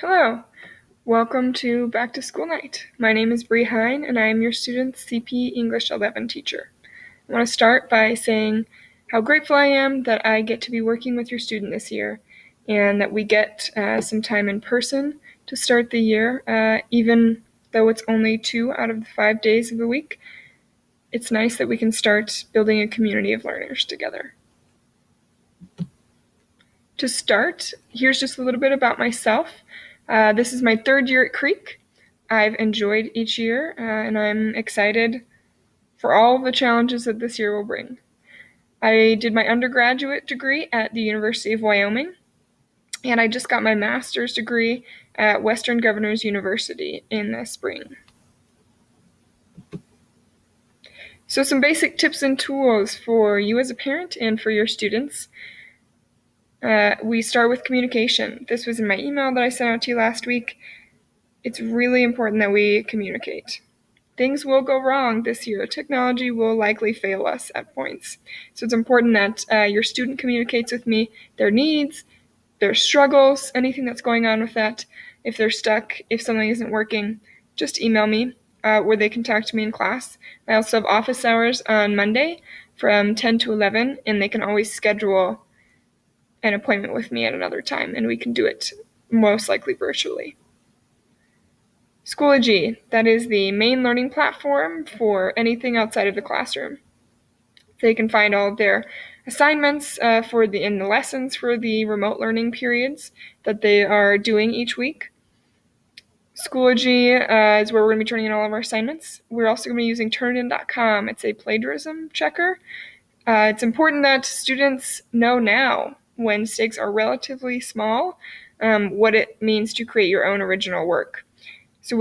Hello, welcome to Back to School Night. My name is Bree Hine, and I am your student's CP English 11 teacher. I want to start by saying how grateful I am that I get to be working with your student this year, and that we get some time in person to start the year, even though it's only 2 out of the 5 days of the week. It's nice that we can start building a community of learners together. To start, here's just a little bit about myself. This is my 3rd year at Creek. I've enjoyed each year, and I'm excited for all the challenges that this year will bring. I did my undergraduate degree at the University of Wyoming, and I just got my master's degree at Western Governors University in the spring. So some basic tips and tools for you as a parent and for your students. We start with communication. This was in my email that I sent out to you last week. It's really important that we communicate. Things will go wrong this year. Technology will likely fail us at points. So it's important that your student communicates with me their needs, their struggles, anything that's going on with that. If they're stuck, if something isn't working, just email me where they can talk to me in class. I also have office hours on Monday from 10 to 11, and they can always schedule an appointment with me at another time, and we can do it most likely virtually. Schoology, that is the main learning platform for anything outside of the classroom. They can find all of their assignments in the lessons for the remote learning periods that they are doing each week. Schoology is where we're going to be turning in all of our assignments. We're also going to be using Turnitin.com. It's a plagiarism checker. It's important that students know now, when stakes are relatively small, what it means to create your own original work. So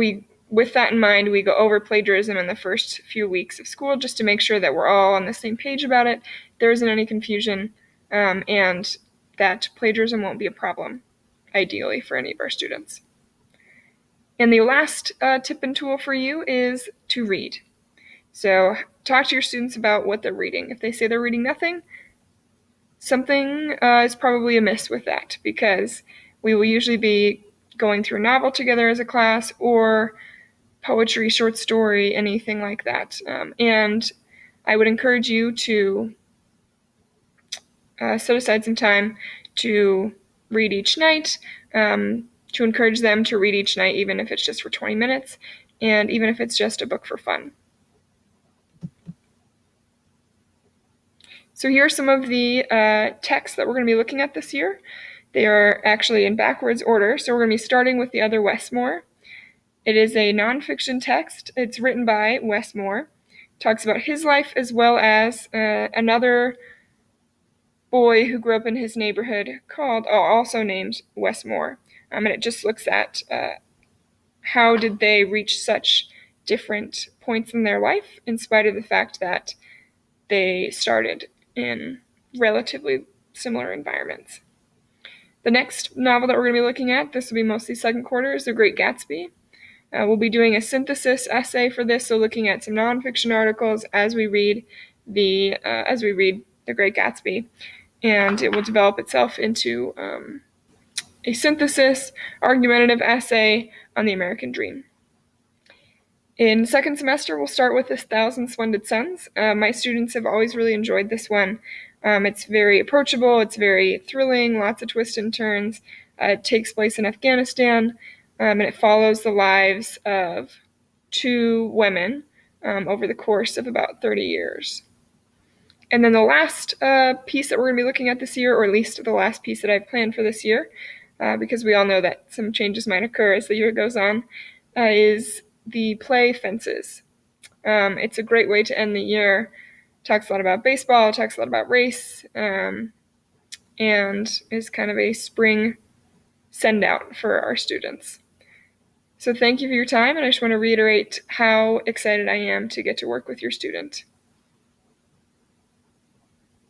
with that in mind, we go over plagiarism in the first few weeks of school just to make sure that we're all on the same page about it, there isn't any confusion, and that plagiarism won't be a problem, ideally, for any of our students. And the last tip and tool for you is to read. So talk to your students about what they're reading. If they say they're reading nothing, something is probably amiss with that, because we will usually be going through a novel together as a class, or poetry, short story, anything like that. And I would encourage you to set aside some time to read each night, to encourage them to read each night, even if it's just for 20 minutes, and even if it's just a book for fun. So here are some of the texts that we're going to be looking at this year. They are actually in backwards order, so we're going to be starting with The Other Wes Moore. It is a nonfiction text. It's written by Wes Moore. It talks about his life as well as another boy who grew up in his neighborhood also named Wes Moore. And it just looks at how did they reach such different points in their life, in spite of the fact that they started in relatively similar environments. The next novel that we're going to be looking at, this will be mostly second quarter, is The Great Gatsby. We'll be doing a synthesis essay for this, so looking at some nonfiction articles as we read The Great Gatsby, and it will develop itself into a synthesis, argumentative essay on the American dream. In second semester, we'll start with 1,000 Splendid Suns. My students have always really enjoyed this one. It's very approachable, it's very thrilling, lots of twists and turns. It takes place in Afghanistan, and it follows the lives of 2 women over the course of about 30 years. And then the last piece that we're going to be looking at this year, or at least the last piece that I've planned for this year, because we all know that some changes might occur as the year goes on, is the play Fences. It's a great way to end the year. Talks a lot about baseball, talks a lot about race, and is kind of a spring send out for our students. So thank you for your time, and I just want to reiterate how excited I am to get to work with your student.